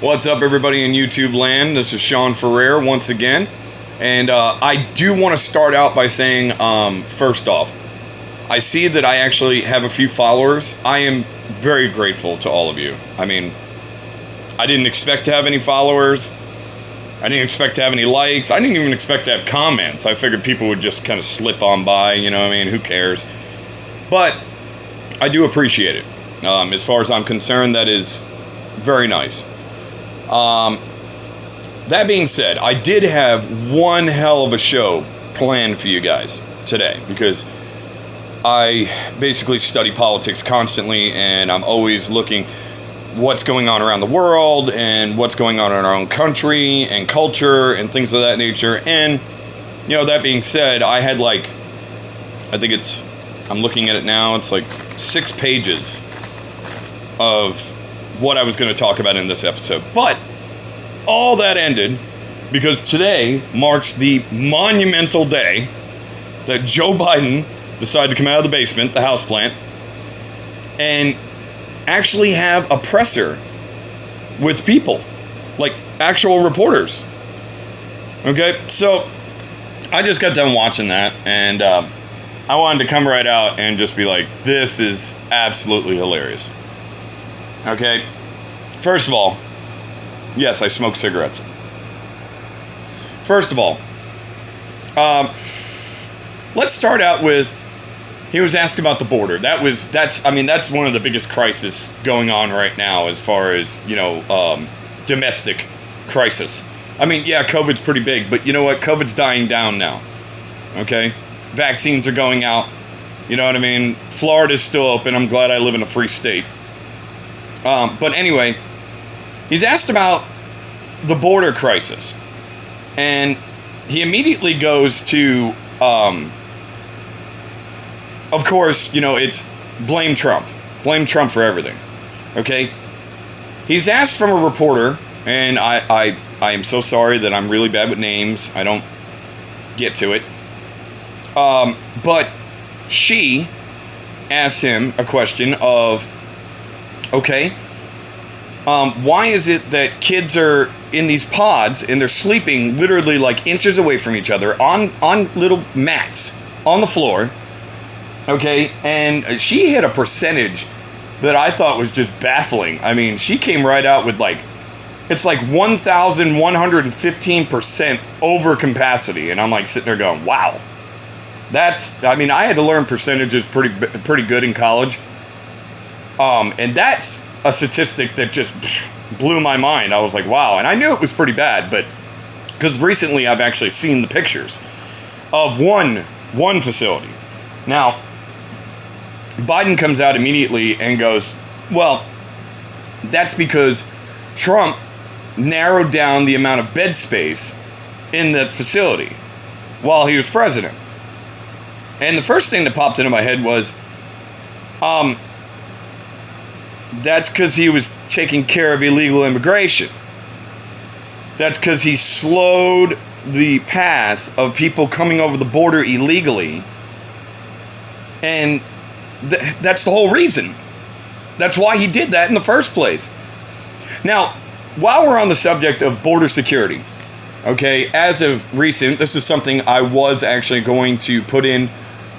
What's up, everybody in YouTube land? This is Sean Ferrer once again. And I do want to start out by saying, first off, I see that I actually have a few followers. I am very grateful to all of you. I mean, I didn't expect to have any followers. I didn't expect to have any likes. I didn't even expect to have comments. I figured people would just kind of slip on by, you know what I mean? Who cares? But I do appreciate it. As far as I'm concerned, that is very nice. That being said, I did have one hell of a show planned for you guys today because I basically study politics constantly and I'm always looking what's going on around the world and what's going on in our own country and culture and things of that nature. And, you know, that being said, I had I'm looking at it now, it's like 6 pages of what I was going to talk about in this episode. But all that ended because today marks the monumental day that Joe Biden decided to come out of the basement, the houseplant, and actually have a presser with people, like actual reporters. Okay, so I just got done watching that, and I wanted to come right out and just be like, this is absolutely hilarious. Okay, first of all, yes, I smoke cigarettes. First of all, let's start out with, he was asked about the border. That's one of the biggest crises going on right now as far as, domestic crisis. I mean, yeah, COVID's pretty big, but you know what? COVID's dying down now. Okay? Vaccines are going out. You know what I mean? Florida's still open. I'm glad I live in a free state. But anyway, he's asked about the border crisis. And he immediately goes to, of course, it's blame Trump. Blame Trump for everything. Okay? He's asked from a reporter, and I am so sorry that I'm really bad with names. I don't get to it. But she asked him a question of, okay, why is it that kids are in these pods and they're sleeping literally like inches away from each other on little mats on the floor? Okay, and she hit a percentage that I thought was just baffling. I mean, she came right out with it's like 1,115% over capacity, and I'm like sitting there going, wow. I had to learn percentages pretty good in college. And that's a statistic that just blew my mind. I was like, wow. And I knew it was pretty bad, but because recently I've actually seen the pictures of one facility. Now, Biden comes out immediately and goes, well, that's because Trump narrowed down the amount of bed space in that facility while he was president. And the first thing that popped into my head was, that's because he was taking care of illegal immigration. That's because he slowed the path of people coming over the border illegally. And that's the whole reason. That's why he did that in the first place. Now, while we're on the subject of border security, okay, as of recent, this is something I was actually going to put in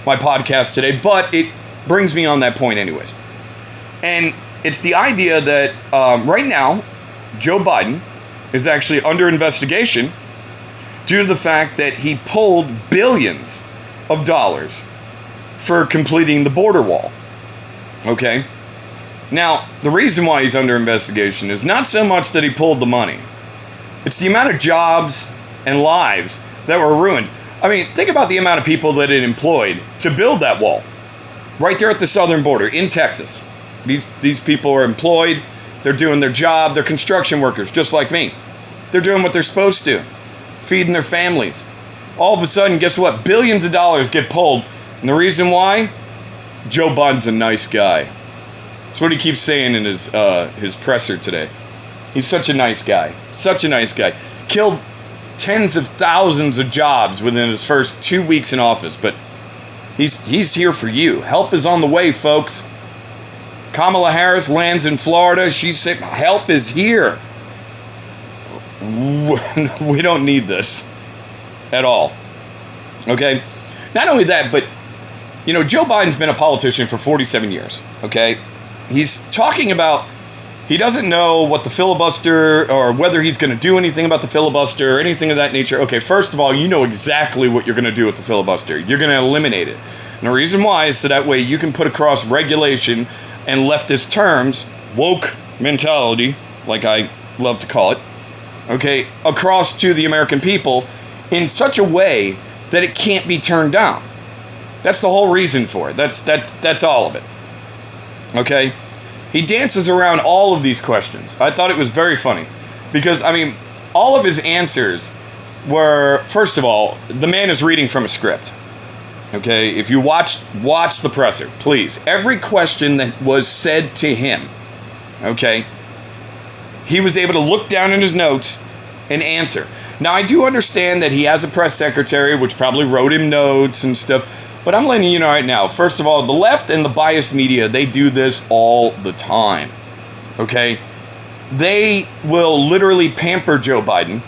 my podcast today, but it brings me on that point anyways. And it's the idea that right now, Joe Biden is actually under investigation due to the fact that he pulled billions of dollars for completing the border wall. Okay? Now, the reason why he's under investigation is not so much that he pulled the money. It's the amount of jobs and lives that were ruined. I mean, think about the amount of people that it employed to build that wall. Right there at the southern border in Texas. These people are employed. They're doing their job. They're construction workers, just like me. They're doing what they're supposed to. Feeding their families. All of a sudden, guess what? Billions of dollars get pulled. And the reason why? Joe Biden's a nice guy. That's what he keeps saying in his presser today. He's such a nice guy. Such a nice guy. Killed tens of thousands of jobs within his first 2 weeks in office. But he's here for you. Help is on the way, folks. Kamala Harris lands in Florida. She said, help is here. We don't need this at all. Okay? Not only that, but, Joe Biden's been a politician for 47 years. Okay? He's talking about he doesn't know what the filibuster or whether he's going to do anything about the filibuster or anything of that nature. Okay, first of all, you know exactly what you're going to do with the filibuster. You're going to eliminate it. And the reason why is so that way you can put across regulation and leftist terms, woke mentality, like I love to call it, okay, across to the American people in such a way that it can't be turned down. That's the whole reason for it. That's all of it. Okay? He dances around all of these questions. I thought it was very funny because, all of his answers were, first of all, the man is reading from a script. Okay? If you watch the presser, please. Every question that was said to him, okay, he was able to look down in his notes and answer. Now, I do understand that he has a press secretary, which probably wrote him notes and stuff. But I'm letting you know right now, first of all, the left and the biased media, they do this all the time, okay? They will literally pamper Joe Biden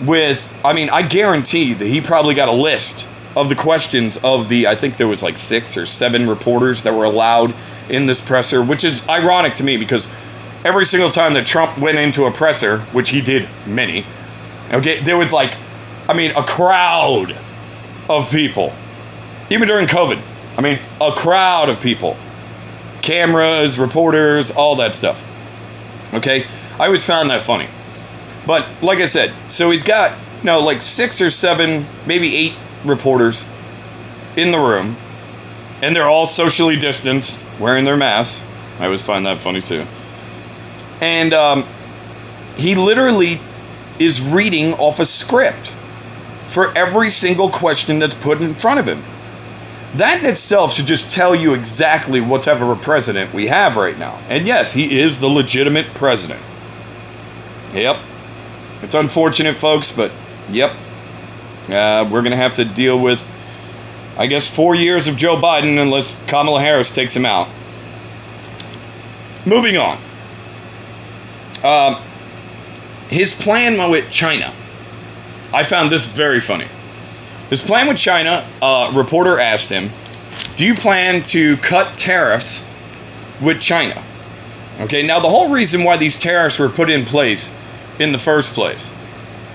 with, I guarantee that he probably got a list of the questions of I think there was like 6 or 7 reporters that were allowed in this presser, which is ironic to me because every single time that Trump went into a presser, which he did many, okay, there was a crowd of people. Even during COVID, a crowd of people. Cameras, reporters, all that stuff. Okay? I always found that funny. But, like I said, so he's got, 6 or 7, maybe 8 reporters in the room. And they're all socially distanced, wearing their masks. I always find that funny, too. And he literally is reading off a script for every single question that's put in front of him. That in itself should just tell you exactly what type of a president we have right now. And yes, he is the legitimate president. Yep. It's unfortunate, folks, but yep. We're going to have to deal with, 4 years of Joe Biden unless Kamala Harris takes him out. Moving on. His plan with China. I found this very funny. His plan with China, a reporter asked him, do you plan to cut tariffs with China? Okay, now the whole reason why these tariffs were put in place in the first place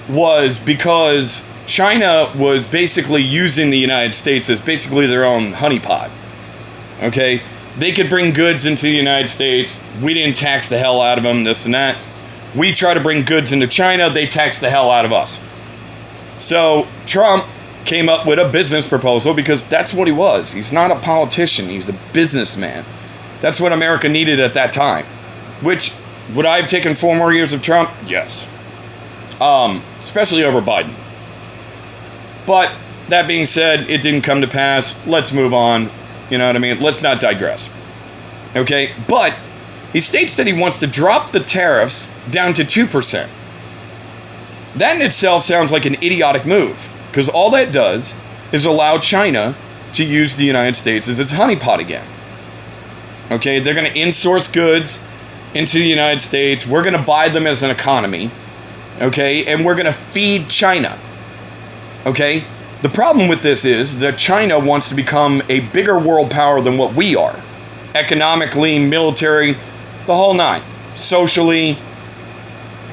was because China was basically using the United States as basically their own honeypot. Okay, they could bring goods into the United States. We didn't tax the hell out of them, this and that. We try to bring goods into China, they tax the hell out of us. So Trump came up with a business proposal because that's what he was. He's not a politician. He's a businessman. That's what America needed at that time. Which, would I have taken 4 more years of Trump? Yes. Especially over Biden. But, that being said, it didn't come to pass. Let's move on. You know what I mean? Let's not digress. Okay? But, he states that he wants to drop the tariffs down to 2%. That in itself sounds like an idiotic move. Because all that does is allow China to use the United States as its honeypot again. Okay, they're going to insource goods into the United States. We're going to buy them as an economy. Okay, and we're going to feed China. Okay, the problem with this is that China wants to become a bigger world power than what we are. Economically, military, the whole nine. Socially,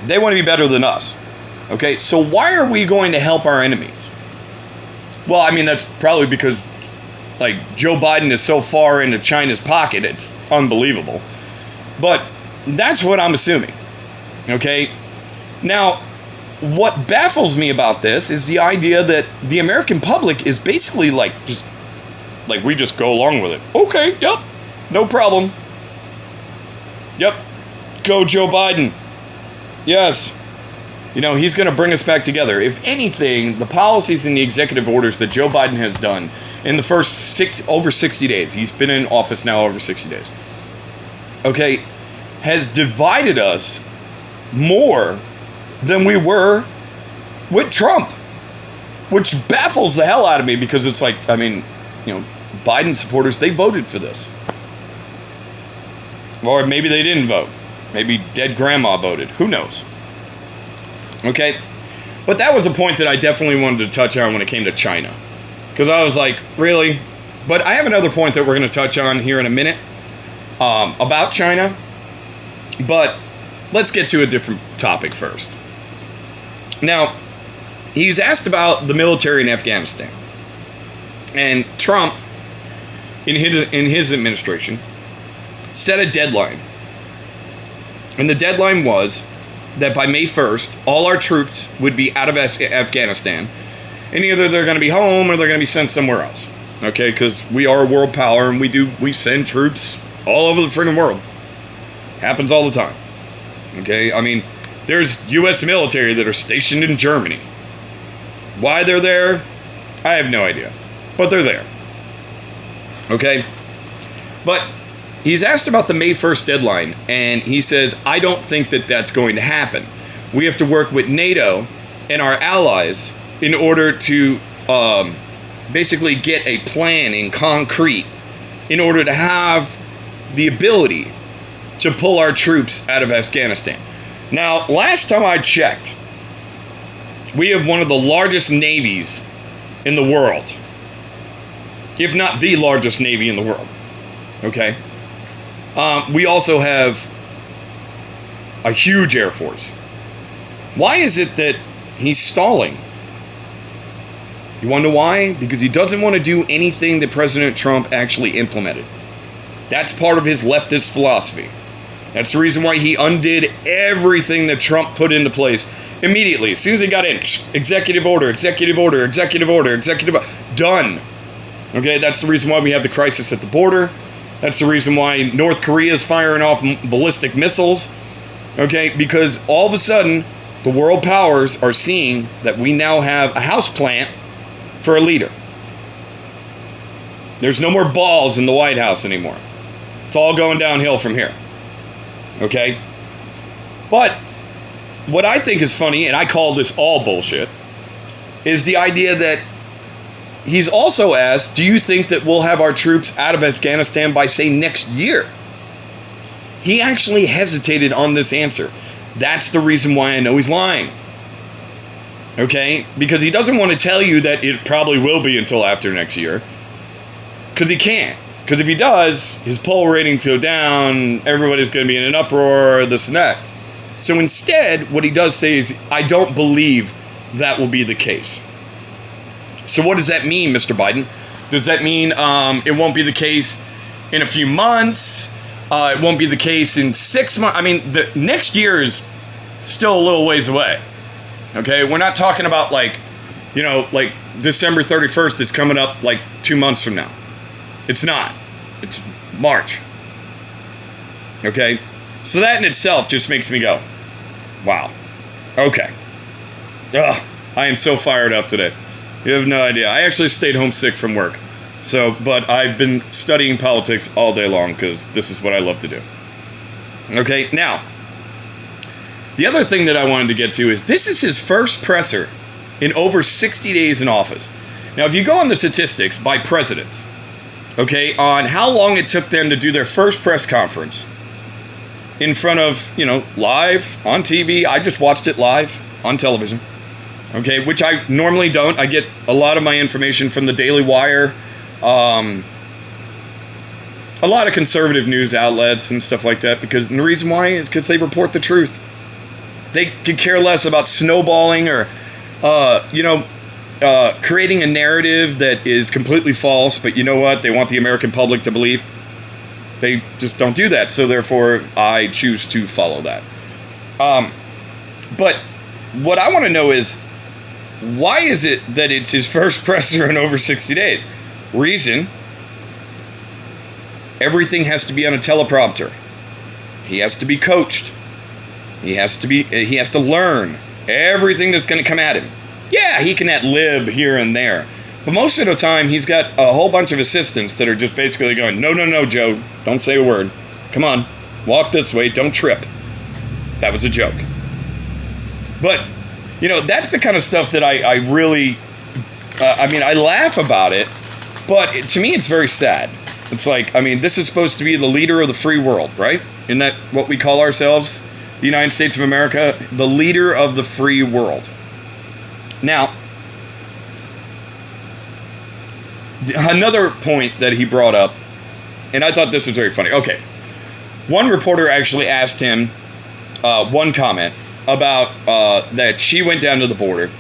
they want to be better than us. Okay, so why are we going to help our enemies? Well, that's probably because, Joe Biden is so far into China's pocket, it's unbelievable. But that's what I'm assuming. Okay? Now, what baffles me about this is the idea that the American public is basically we just go along with it. Okay, yep, no problem. Yep, go Joe Biden. Yes. He's going to bring us back together. If anything, the policies and the executive orders that Joe Biden has done in the first over 60 days, he's been in office now over 60 days, okay, has divided us more than we were with Trump, which baffles the hell out of me because it's Biden supporters, they voted for this. Or maybe they didn't vote. Maybe dead grandma voted. Who knows? Okay? But that was a point that I definitely wanted to touch on when it came to China. Because I was like, really? But I have another point that we're going to touch on here in a minute about China. But let's get to a different topic first. Now, he's asked about the military in Afghanistan. And Trump, in his administration, set a deadline. And the deadline was that by May 1st, all our troops would be out of Afghanistan. And either they're going to be home or they're going to be sent somewhere else. Okay, because we are a world power and we send troops all over the friggin' world. Happens all the time. Okay, I mean, there's U.S. military that are stationed in Germany. Why they're there, I have no idea. But they're there. Okay? But he's asked about the May 1st deadline, and he says, I don't think that that's going to happen. We have to work with NATO and our allies in order to basically get a plan in concrete in order to have the ability to pull our troops out of Afghanistan. Now, last time I checked, we have one of the largest navies in the world. If not the largest navy in the world. Okay? We also have a huge Air Force. Why is it that he's stalling? You want to know why? Because he doesn't want to do anything that President Trump actually implemented. That's part of his leftist philosophy. That's the reason why he undid everything that Trump put into place immediately. As soon as he got in, executive order, executive order, executive order, executive order, done. Okay, that's the reason why we have the crisis at the border. That's the reason why North Korea is firing off ballistic missiles. Okay, because all of a sudden, the world powers are seeing that we now have a houseplant for a leader. There's no more balls in the White House anymore. It's all going downhill from here. Okay? But what I think is funny, and I call this all bullshit, is the idea that he's also asked, do you think that we'll have our troops out of Afghanistan by, say, next year? He actually hesitated on this answer. That's the reason why I know he's lying. Okay? Because he doesn't want to tell you that it probably will be until after next year. Because he can't. Because if he does, his poll ratings go down, everybody's going to be in an uproar, this and that. So instead, what he does say is, I don't believe that will be the case. So what does that mean, Mr. Biden? Does that mean it won't be the case in a few months? It won't be the case in 6 months? I mean, the next year is still a little ways away. Okay? We're not talking about like December 31st is coming up like 2 months from now. It's not. It's March. Okay? So that in itself just makes me go, wow. Okay. Ugh, I am so fired up today. You have no idea. I actually stayed home sick from work. But I've been studying politics all day long because this is what I love to do. Okay, now, the other thing that I wanted to get to is this is his first presser in over 60 days in office. Now, if you go on the statistics by presidents, okay, on how long it took them to do their first press conference in front of, live on TV. I just watched it live on television. Okay, which I normally don't. I get a lot of my information from the Daily Wire, a lot of conservative news outlets and stuff like that, because the reason why is because they report the truth. They could care less about snowballing or, creating a narrative that is completely false, but you know what? They want the American public to believe. They just don't do that, so therefore I choose to follow that. But what I want to know is, why is it that it's his first presser in over 60 days? Reason: everything has to be on a teleprompter. He has to be coached. He has to learn everything that's going to come at him. Yeah, he can ad-lib here and there. But most of the time, he's got a whole bunch of assistants that are just basically going, no, Joe, don't say a word. Come on, walk this way, don't trip. That was a joke. But, that's the kind of stuff that I really, I laugh about it, but to me, it's very sad. It's like, this is supposed to be the leader of the free world, right? Isn't that what we call ourselves? the United States of America, the leader of the free world. Now, another point that he brought up, and I thought this was very funny. Okay, one reporter actually asked him one comment about that she went down to the border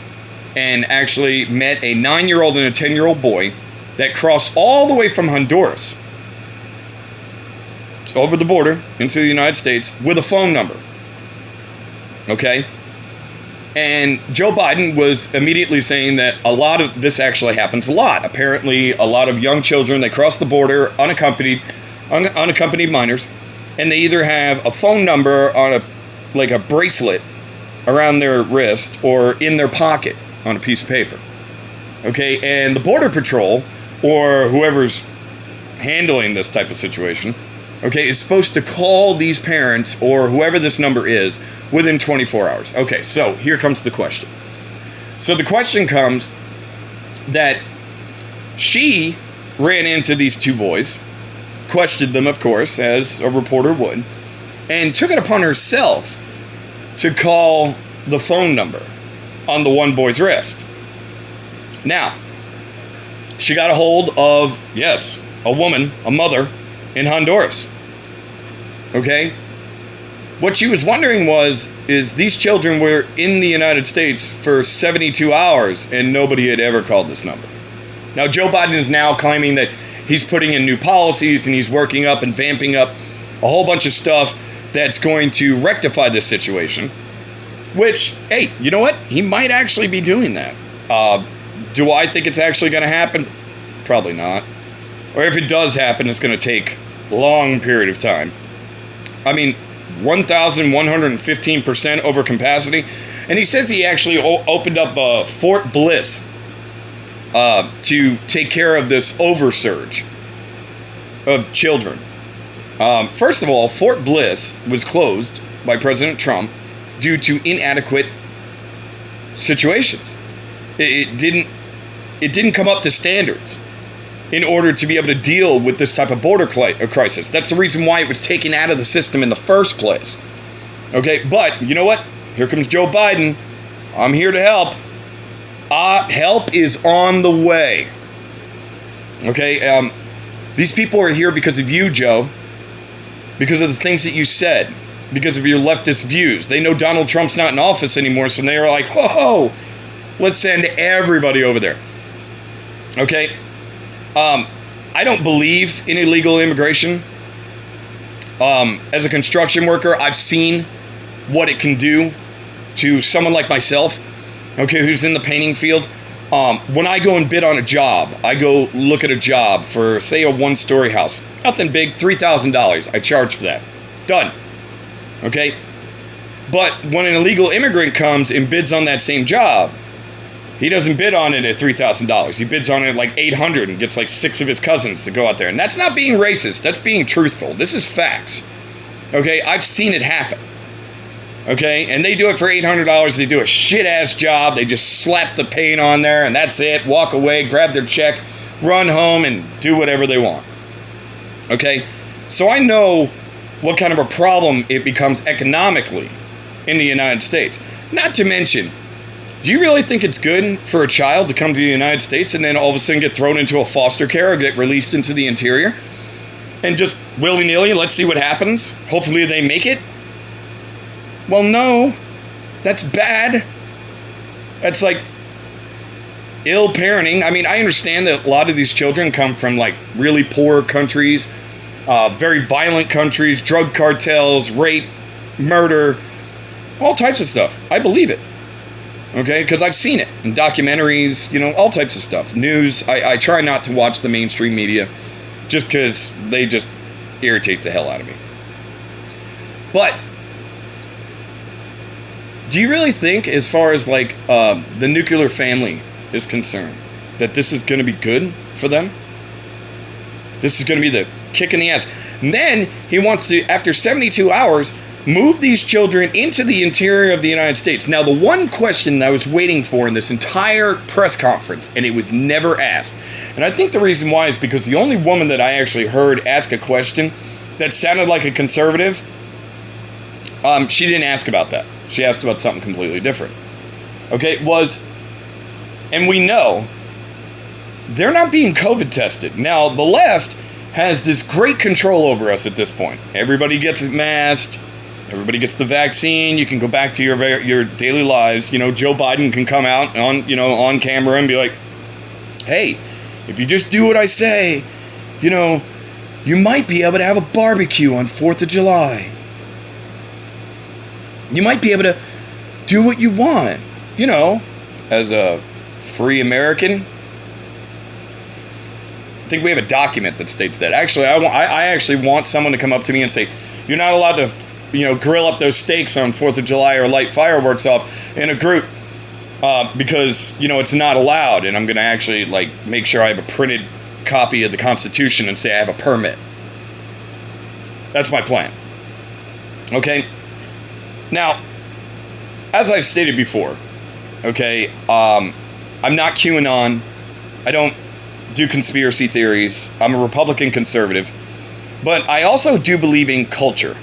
and actually met a 9-year-old and a 10-year-old boy that crossed all the way from Honduras over the border into the United States with a phone number. Okay? And Joe Biden was immediately saying that a lot of this actually happens a lot. Apparently, a lot of young children, they cross the border unaccompanied minors, and they either have a phone number on a bracelet around their wrist or in their pocket on a piece of paper. Okay, and the Border Patrol, or whoever's handling this type of situation, okay, is supposed to call these parents or whoever this number is within 24 hours. Okay, so here comes the question. So the question comes that she ran into these two boys, questioned them, of course, as a reporter would, and took it upon herself to call the phone number on the one boy's wrist. Now, she got a hold of, yes, a woman, a mother, in Honduras. Okay? What she was wondering is these children were in the United States for 72 hours and nobody had ever called this number. Now, Joe Biden is now claiming that he's putting in new policies and he's working up and vamping up a whole bunch of stuff that's going to rectify this situation. Which, hey, you know what? He might actually be doing that. Do I think it's actually going to happen? Probably not. Or if it does happen, it's going to take a long period of time. I mean, 1,115% over capacity. And he says he actually opened up Fort Bliss to take care of this oversurge of children. First of all, Fort Bliss was closed by President Trump due to inadequate situations. It didn't come up to standards in order to be able to deal with this type of border crisis. That's the reason why it was taken out of the system in the first place. Okay, but you know what? Here comes Joe Biden. I'm here to help. Help is on the way. Okay, these people are here because of you, Joe. Because of the things that you said. Because of your leftist views. They know Donald Trump's not in office anymore, so they're like, ho, let's send everybody over there. Okay? I don't believe in illegal immigration. As a construction worker, I've seen what it can do to someone like myself, okay, who's in the painting field. When I go and bid on a job, I go look at a job for, say, a one-story house. Nothing big, $3,000. I charge for that. Done. Okay? But when an illegal immigrant comes and bids on that same job, he doesn't bid on it at $3,000. He bids on it at like $800 and gets like 6 of his cousins to go out there. And that's not being racist. That's being truthful. This is facts. Okay? I've seen it happen. Okay? And they do it for $800. They do a shit-ass job. They just slap the paint on there and that's it. Walk away, grab their check, run home, and do whatever they want. Okay? So I know what kind of a problem it becomes economically in the United States. Not to mention, do you really think it's good for a child to come to the United States and then all of a sudden get thrown into a foster care or get released into the interior? And just willy-nilly, let's see what happens. Hopefully they make it. Well, no. That's bad. That's like ill parenting. I mean, I understand that a lot of these children come from like really poor countries, very violent countries, drug cartels, rape, murder, all types of stuff. I believe it. Okay, because I've seen it in documentaries, you know, all types of stuff. News. I try not to watch the mainstream media just because they just irritate the hell out of me. But do you really think, as far as like the nuclear family is concerned, that this is going to be good for them? This is going to be the kick in the ass. And then he wants to, after 72 hours, move these children into the interior of the United States. Now, the one question that I was waiting for in this entire press conference, and it was never asked, and I think the reason why is because the only woman that I actually heard ask a question that sounded like a conservative She didn't ask about that. She asked about something completely different. Okay, and we know they're not being COVID tested. Now, the left has this great control over us at this point. Everybody gets masked. Everybody gets the vaccine. You can go back to your daily lives. You know, Joe Biden can come out on camera and be like, hey, if you just do what I say, you might be able to have a barbecue on 4th of July. You might be able to do what you want, as a free American. I think we have a document that states that. Actually, I actually want someone to come up to me and say, you're not allowed to, grill up those steaks on 4th of July or light fireworks off in a group because, it's not allowed. And I'm going to actually, make sure I have a printed copy of the Constitution and say I have a permit. That's my plan. Okay? Now, as I've stated before, okay, I'm not QAnon. I don't do conspiracy theories. I'm a Republican conservative. But I also do believe in culture.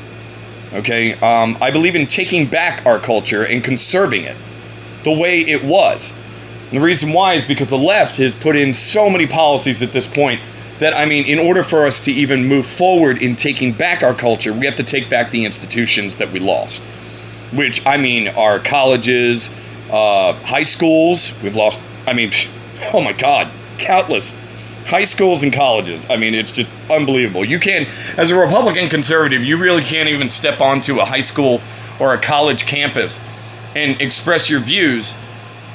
Okay? I believe in taking back our culture and conserving it the way it was. And the reason why is because the left has put in so many policies at this point that, in order for us to even move forward in taking back our culture, we have to take back the institutions that we lost. Which, are colleges, high schools. We've lost, oh my God, countless high schools and colleges. It's just unbelievable. You can't, as a Republican conservative, you really can't even step onto a high school or a college campus and express your views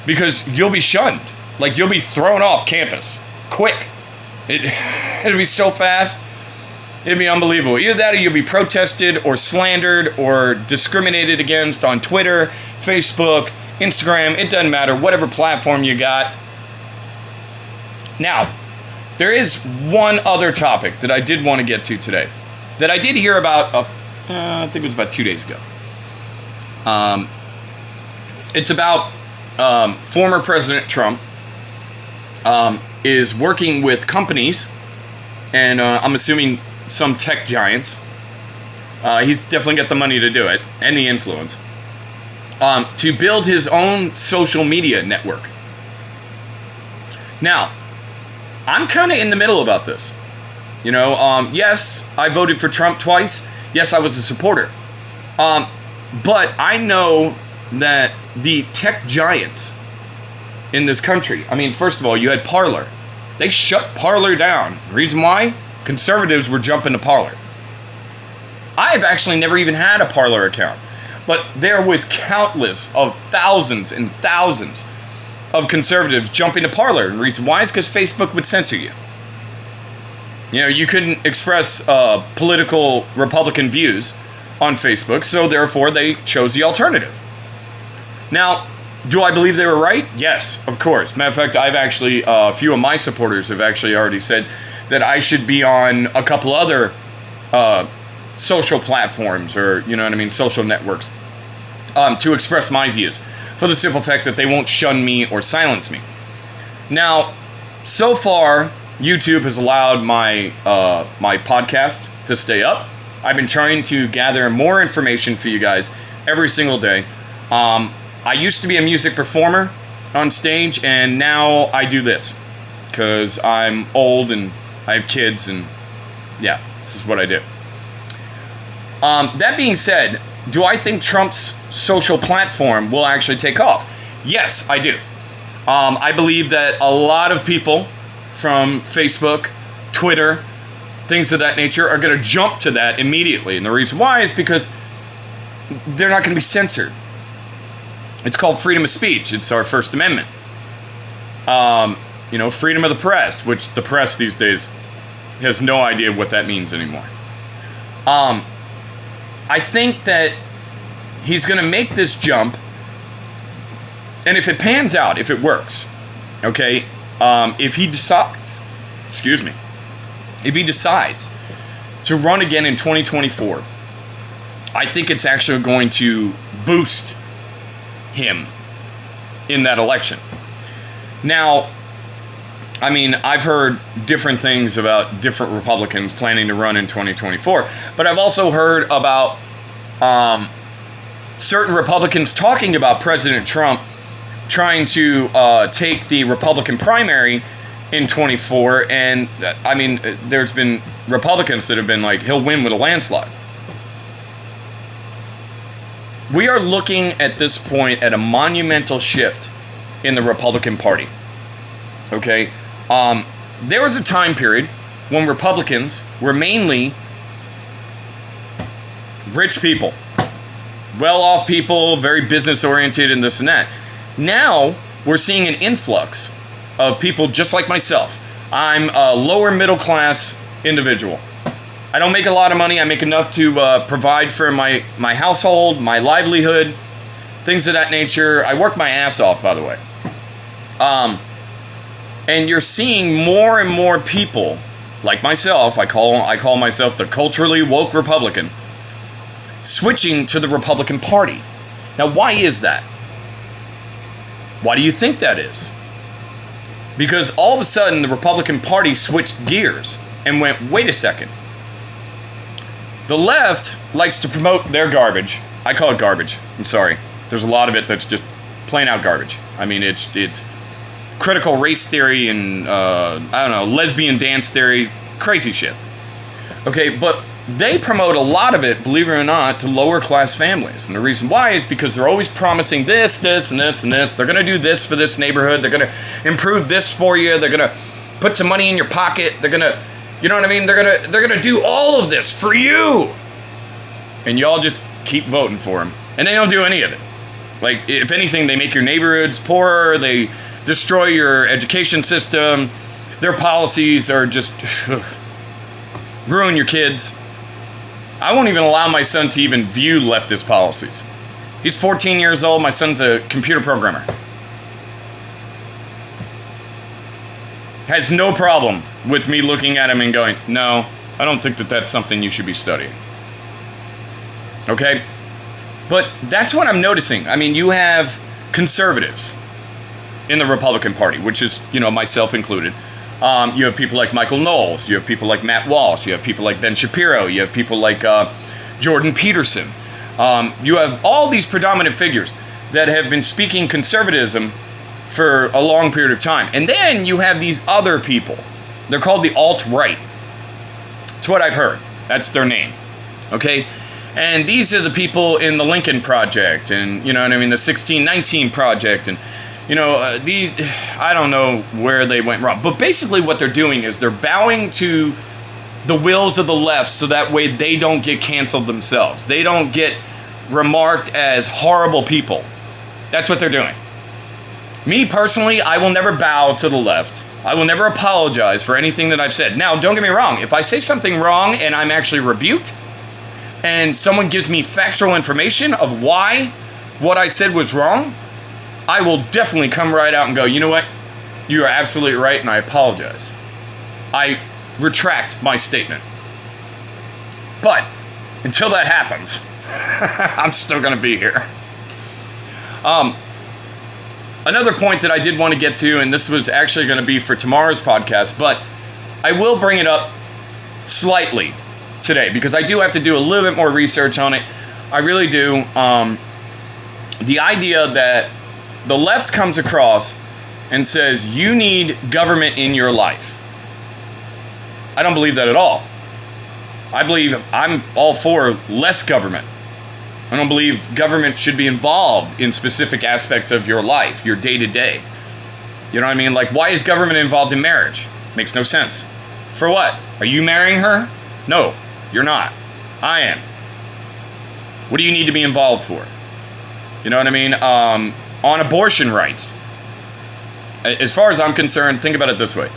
because you'll be shunned. You'll be thrown off campus. Quick. It'll be so fast. It'd be unbelievable. Either that or you'll be protested or slandered or discriminated against on Twitter, Facebook, Instagram. It doesn't matter. Whatever platform you got. Now, there is one other topic that I did want to get to today that I did hear about, I think it was about 2 days ago. It's about former President Trump is working with companies, and I'm assuming some tech giants. He's definitely got the money to do it, and the influence, to build his own social media network. Now, I'm kind of in the middle about this. Yes, I voted for Trump twice. Yes, I was a supporter. But I know that the tech giants in this country, first of all, you had Parler. They shut Parler down. Reason why? Conservatives were jumping to Parler. I've actually never even had a Parler account. But there was countless of thousands and thousands of conservatives jumping to Parler. And the reason why is because Facebook would censor you. You couldn't express political Republican views on Facebook, so therefore they chose the alternative. Now, do I believe they were right? Yes, of course. Matter of fact, I've actually, a few of my supporters have actually already said that I should be on a couple other social platforms or, social networks to express my views for the simple fact that they won't shun me or silence me. Now, so far, YouTube has allowed my my podcast to stay up. I've been trying to gather more information for you guys every single day. I used to be a music performer on stage, and now I do this because I'm old and I have kids, and yeah, this is what I do. That being said, do I think Trump's social platform will actually take off? Yes, I do. I believe that a lot of people from Facebook, Twitter, things of that nature are going to jump to that immediately. And the reason why is because they're not going to be censored. It's called freedom of speech. It's our First Amendment. Freedom of the press, which the press these days has no idea what that means anymore. I think that he's going to make this jump, and if it pans out, if it works, okay, if he decides to run again in 2024, I think it's actually going to boost him in that election. Now, I've heard different things about different Republicans planning to run in 2024, but I've also heard about certain Republicans talking about President Trump trying to take the Republican primary in 24, and I mean, there's been Republicans that have been like, he'll win with a landslide. We are looking at this point at a monumental shift in the Republican Party. Okay? There was a time period when Republicans were mainly rich people, well-off people, very business-oriented and this and that. Now, we're seeing an influx of people just like myself. I'm a lower middle class individual. I don't make a lot of money. I make enough to provide for my household, my livelihood, things of that nature. I work my ass off, by the way. And you're seeing more and more people like myself, I call myself the culturally woke Republican, switching to the Republican Party. Now, why is that? Why do you think that is? Because all of a sudden, the Republican Party switched gears and went, wait a second. The left likes to promote their garbage. I call it garbage. I'm sorry. There's a lot of it that's just plain out garbage. I mean, it's critical race theory and, lesbian dance theory, crazy shit. Okay, but they promote a lot of it, believe it or not, to lower class families. And the reason why is because they're always promising this, this, and this, and this. They're going to do this for this neighborhood. They're going to improve this for you. They're going to put some money in your pocket. They're going to, you know what I mean? They're going to do all of this for you. And y'all just keep voting for them. And they don't do any of it. Like, if anything, they make your neighborhoods poorer. They destroy your education system. Their policies are just ruin your kids. I won't even allow my son to even view leftist policies. He's 14 years old. My son's a computer programmer. Has no problem with me looking at him and going, no, I don't think that that's something you should be studying. Okay? But that's what I'm noticing. I mean, you have conservatives in the Republican Party, which is, myself included. You have people like Michael Knowles. You have people like Matt Walsh. You have people like Ben Shapiro. You have people like Jordan Peterson. You have all these predominant figures that have been speaking conservatism for a long period of time. And then you have these other people. They're called the alt-right. It's what I've heard. That's their name. Okay? And these are the people in the Lincoln Project and, the 1619 Project and, I don't know where they went wrong. But basically what they're doing is they're bowing to the wills of the left so that way they don't get canceled themselves. They don't get remarked as horrible people. That's what they're doing. Me personally, I will never bow to the left. I will never apologize for anything that I've said. Now, don't get me wrong. If I say something wrong and I'm actually rebuked and someone gives me factual information of why what I said was wrong, I will definitely come right out and go, you know what? You are absolutely right, and I apologize. I retract my statement. But until that happens, I'm still going to be here. Another point that I did want to get to, and this was actually going to be for tomorrow's podcast, but I will bring it up slightly today because I do have to do a little bit more research on it. I really do. The idea that the left comes across and says, you need government in your life. I don't believe that at all. I believe I'm all for less government. I don't believe government should be involved in specific aspects of your life, your day-to-day. You know what I mean? Like, why is government involved in marriage? Makes no sense. For what? Are you marrying her? No, you're not. I am. What do you need to be involved for? You know what I mean? On abortion rights. As far as I'm concerned, think about it this way.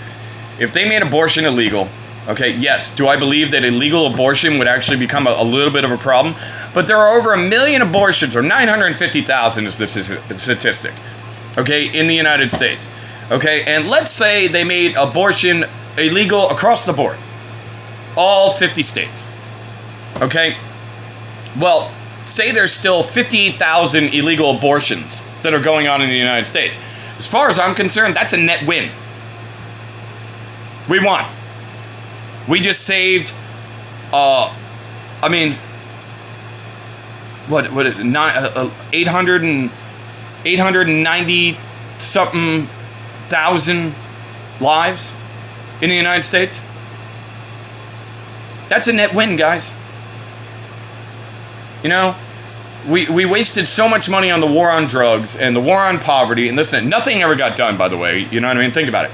If they made abortion illegal, okay, yes, do I believe that illegal abortion would actually become a little bit of a problem? But there are over 1 million abortions, or 950,000 is the statistic, okay, in the United States. Okay, and let's say they made abortion illegal across the board. All 50 states. Okay? Well, say there's still 58,000 illegal abortions that are going on in the United States. As far as I'm concerned, that's a net win. We won. We just saved, 890 something thousand lives in the United States. That's a net win, guys. You know, we wasted so much money on the war on drugs and the war on poverty and this and nothing ever got done, by the way. You know what I mean? Think about it.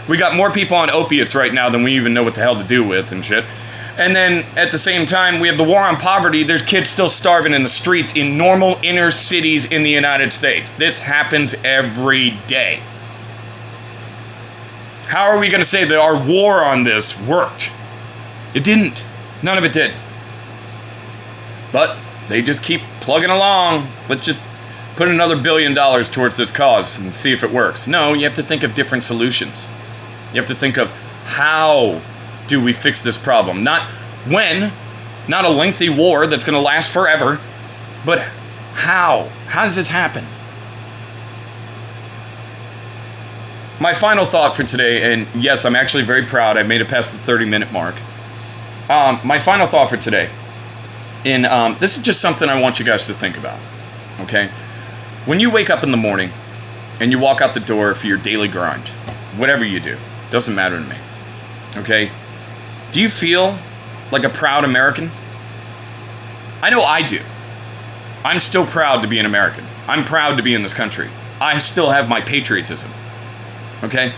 We got more people on opiates right now than we even know what the hell to do with and shit. And then at the same time, we have the war on poverty. There's kids still starving in the streets in normal inner cities in the United States. This happens every day. How are we going to say that our war on this worked? It didn't. None of it did. But they just keep plugging along. Let's just put another $1 billion towards this cause and see if it works. No, you have to think of different solutions. You have to think of how do we fix this problem? Not when, not a lengthy war that's going to last forever, but how? How does this happen? My final thought for today, and yes, I'm actually very proud. I made it past the 30-minute mark. My final thought for today, and this is just something I want you guys to think about, okay? When you wake up in the morning and you walk out the door for your daily grind, whatever you do, doesn't matter to me, okay? Do you feel like a proud American? I know I do. I'm still proud to be an American. I'm proud to be in this country. I still have my patriotism, okay?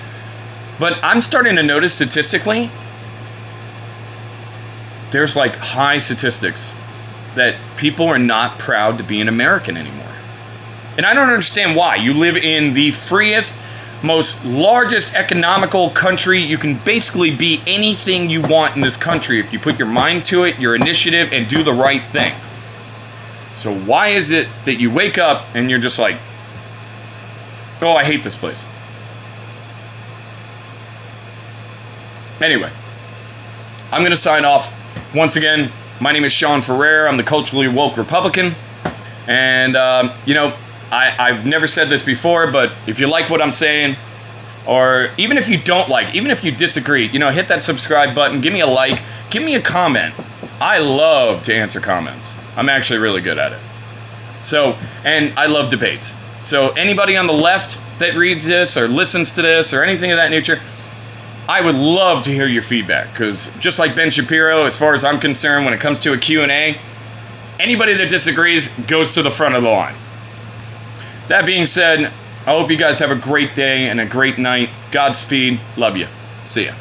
But I'm starting to notice statistically, there's like high statistics that people are not proud to be an American anymore. And I don't understand why. You live in the freest, most largest economical country. You can basically be anything you want in this country if you put your mind to it, your initiative, and do the right thing. So why is it that you wake up and you're just like, oh, I hate this place? Anyway, I'm going to sign off. Once again, my name is Sean Ferrer. I'm the culturally woke Republican. And, I've never said this before, but if you like what I'm saying, or even if you don't like, even if you disagree, hit that subscribe button, give me a like, give me a comment. I love to answer comments. I'm actually really good at it. So, and I love debates. So anybody on the left that reads this or listens to this or anything of that nature, I would love to hear your feedback, because just like Ben Shapiro, as far as I'm concerned, when it comes to a Q&A, anybody that disagrees goes to the front of the line. That being said, I hope you guys have a great day and a great night. Godspeed. Love you. See ya.